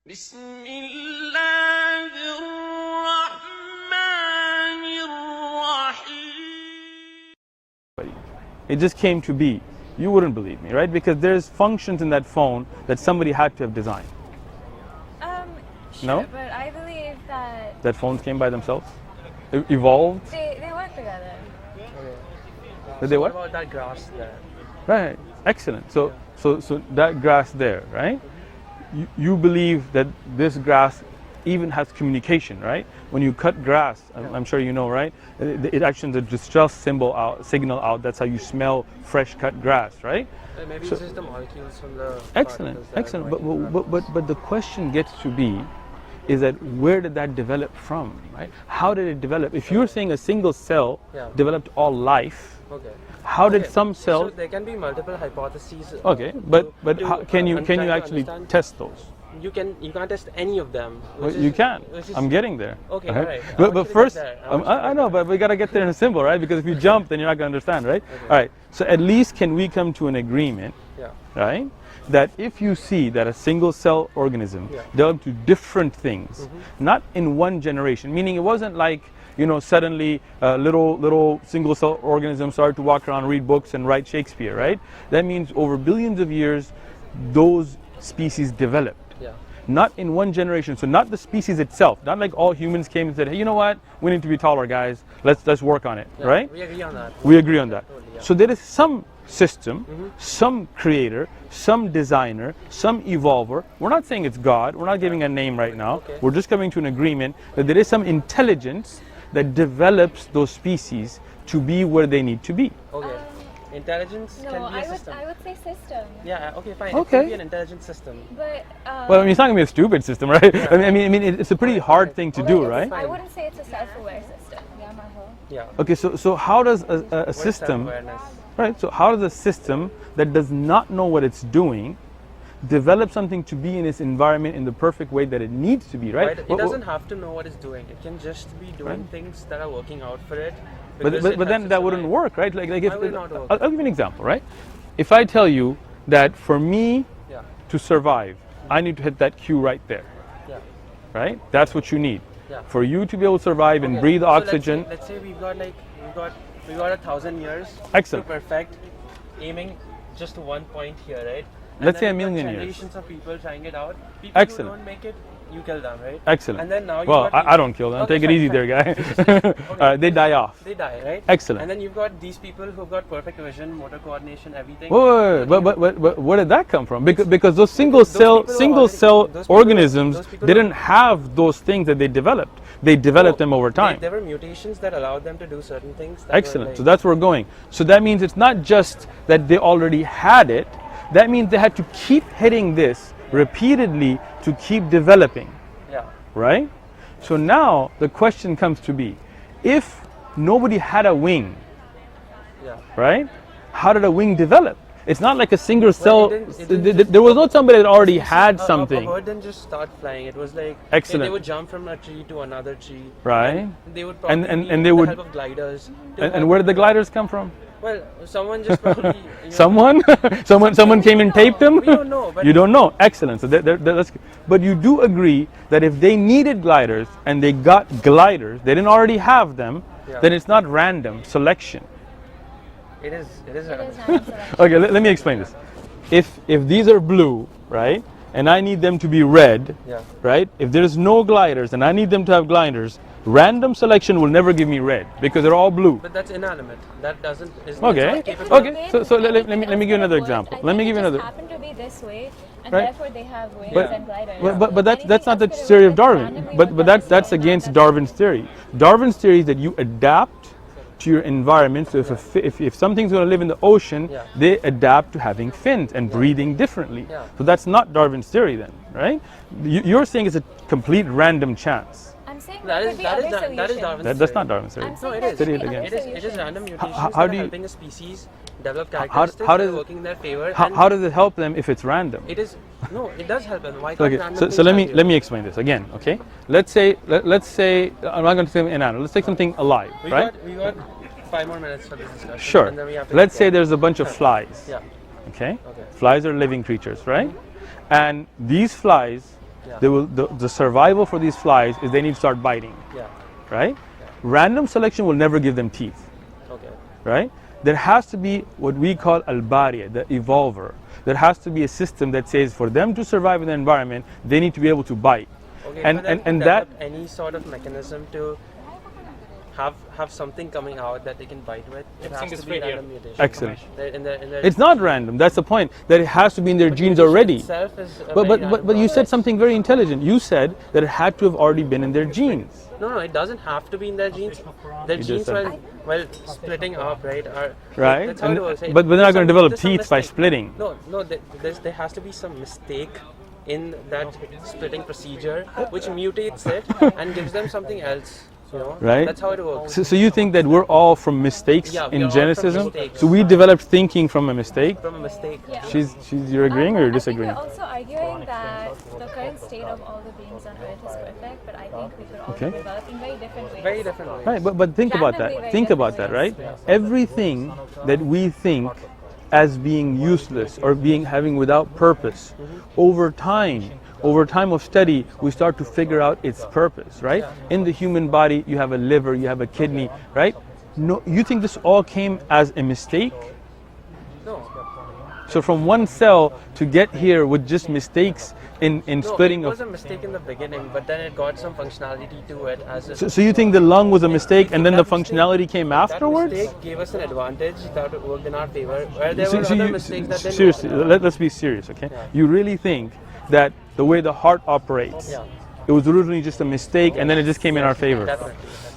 بسم الله الرحمن الرحيم. It just came to be. You wouldn't believe me, right? Because there's functions in that phone that somebody had to have designed. Sure, No? but I believe that That phones came by themselves? Evolved? they work together. Did they What what? about that grass there? Right. Excellent. So that grass there, right? You believe that this grass even has communication, right? When you cut grass, I'm sure you know, right? It actually sends a distress signal out. That's how you smell fresh cut grass, right? Maybe it's just the molecules from the Excellent, particles that are excellent. going But the question gets to be, is that where did that develop from, right? How did it develop? If you're saying a single cell developed all life, Okay. how did some cells? So there can be multiple hypotheses. Okay, but can you trying to actually understand. test those? You can't test any of them. Well, you can. which is- I'm getting there. Okay, Okay? alright. I But want you to first, get there. I know, but we gotta get there in a symbol, right? Because if you jump, then you're not gonna understand, right? Okay. All right. So at least can we come to an agreement, Yeah. right? That if you see that a single cell organism Yeah. developed to different things, not in one generation, meaning it wasn't like, suddenly little single cell organisms started to walk around, read books and write Shakespeare, right? That means over billions of years, those species developed. Yeah. Not in one generation, so not the species itself, not like all humans came and said, hey, you know what, we need to be taller, guys, let's work on it, Yeah, right? We agree on that. We agree on that. Totally, yeah. So there is some system, some creator, some designer, some evolver. We're not saying it's God, we're not giving a name right now, Okay. we're just coming to an agreement that there is some intelligence that develops those species to be where they need to be. Okay. Intelligence No, can be a I system. would say system. Yeah. Okay. Fine. It Okay. can be an intelligent system. But Well, I mean, it's not going to be a stupid system, right? I mean, it's a pretty hard thing to do, right? I wouldn't say it's a self-aware system. Yeah, Maho. Yeah. Okay, so how does a What is system, self-awareness? right? So how does a system that does not know what it's doing develop something to be in its environment in the perfect way that it needs to be, right? It doesn't have to know what it's doing. It can just be doing things that are working out for it. because But it then helps that it wouldn't survive. work, right? Like if Why would it not work? I'll give you an example, right? If I tell you that for me Yeah. to survive, I need to hit that cue right there, Yeah. right? That's what you need. Yeah. For you to be able to survive and Okay, breathe so oxygen. Let's say we've got 1,000 years Excellent. to perfect aiming just to one point here, right? And Let's then say a we've got million years. generations of people trying it out. People Excellent. who don't make it, you kill them, right? Excellent. And then now you've Well, got I don't kill them. Okay, Take it fine, easy fine. there, guy. It's just- okay. They die off. They die, right? Excellent. And then you've got these people who've got perfect vision, motor coordination, everything. Whoa, but where did that come from? Because those single people who cell those people- organisms those people didn't have those things that they developed. They developed them over time. There were mutations that allowed them to do certain things. That Excellent. Were So that's where we're going. So that means it's not just that they already had it. That means they had to keep hitting this repeatedly to keep developing, yeah. right? So now the question comes to be, if nobody had a wing, Yeah. right? How did a wing develop? It's not like a single cell. it didn't There was not somebody that already had A something, bird didn't just start flying. It was like Excellent. They would jump from a tree to another tree. right? And they would And- probably and need they the would- help of gliders. to And help where did the them. gliders come from? Well, someone just probably. Someone, someone came and taped them. We don't know, but- You don't know. Excellent. So that's. But you do agree that if they needed gliders and they got gliders, they didn't already have them. Yeah. Then it's not random selection. It is. It is random. random selection. Okay, let me explain this. If these are blue, right, and I need them to be red, Yeah. right? If there's no gliders and I need them to have gliders, random selection will never give me red because they're all blue. But that's inanimate. That doesn't. It's Okay. not capable. Okay. So let me give you another example. Let me give you another. Happen to be this way, and Right. therefore they have wings But- and gliders. But that's Anything not the else could theory of have Darwin. randomly But worked out that's this way, not against that Darwin's theory. Darwin's theory is that you adapt to your environment. So if something's going to live in the ocean, Yeah. they adapt to having fins and breathing differently. Yeah. So that's not Darwin's theory then, right? You're saying it's a complete random chance. I'm saying That there is could be that is other that, that is solutions. Darwin's. That's theory. not Darwin's theory. I'm saying it there is. could Say be it other again. It is solutions. random mutations how that do are you- helping a species develop how characteristics does- that are working in their favor. and How does it help them if it's random? it is no, it does help them. Why can't Okay, random so things let help you? me explain this again. Okay, let's say I'm not going to say an animal. Let's take something alive, right? We got 5 more minutes for this discussion. Sure. And then we have to Let's get say going. there's a bunch of flies. Yeah. Okay? Okay. Flies are living creatures, right? And these flies Yeah. The survival for these flies is they need to start biting, Yeah. right? Random selection will never give them teeth, Okay. right? There has to be what we call al-bariya, the evolver. There has to be a system that says for them to survive in the environment, they need to be able to bite. Okay. And- for them and- to and that- develop any sort of mechanism to have something coming out that they can bite with, it has to be random mutation. Excellent. In the It's not random. That's the point. That it has to be in their genes already. Itself is a But very but random you said process. something very intelligent. You said that it had to have already been in their genes. No, it doesn't have to be in their genes. Their You just genes said- while splitting up, right? Are Right? That's how And- it works. but they're not going to develop There's some teeth by mistake. splitting. No. There has to be some mistake in that splitting procedure, which mutates it and gives them something else. You know? Right? That's how it works. So you think that we're all from mistakes Yeah, we in are all from geneticism? mistakes. So we developed thinking from a mistake? From a mistake. Yeah. You're agreeing or you're I disagreeing? think we're also arguing that the current state of all the beings on Earth is perfect, but I think we could all Okay. develop in very different ways. Very different ways. Right, but think about Randomly that. very Think about that, different right? Everything that we think as being useless or having without purpose, over time of study, we start to figure out its purpose, right? In the human body, you have a liver, you have a kidney, right? No, you think this all came as a mistake? No. So from one cell to get here with just mistakes in splitting No, it was of. a mistake in the beginning, but then it got some functionality to it as a. So you think the lung was a mistake and then the That mistake- functionality came afterwards? That mistake gave us an advantage that worked in our favor. Where there So were other you, mistakes that didn't seriously, work. let's be serious, okay? Yeah. You really think that the way the heart operates, Yeah. it was originally just a mistake and then it just came in our favor? Definitely.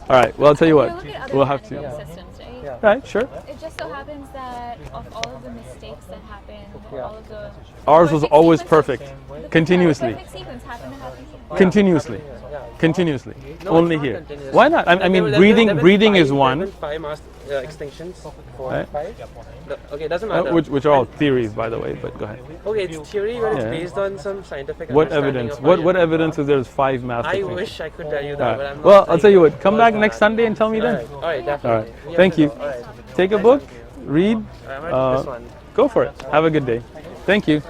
All right, well, I'll tell you If what, you look at other we'll have animal to. systems, right? Yeah. Right, sure. It just so happens that of all of the mistakes that happened, all of the Ours was perfect always sequences- perfect, the continuously. perfect sequence happened to happen here. Continuously. Yeah. Continuously. No, Only it's not here. continuous. Why not? I There mean, were- breathing there were breathing five- is one, There were 5 mass extinctions. 4, Right. 5. No, okay, doesn't matter. which are all theories, by the way, but go ahead. Okay, it's theory, but it's Yeah. based on some scientific What understanding evidence? of What how- evidence is there's 5 mass I extinctions? wish I could tell you All that, right. but I'm not. Well, I'll saying tell you it what, come was back that. next Sunday and tell me then. All right, definitely. All right. We have Thank to you. go. All right. Take a Nice book, talking to you. read, I might do this one. go for it. Have a good day. Thank you.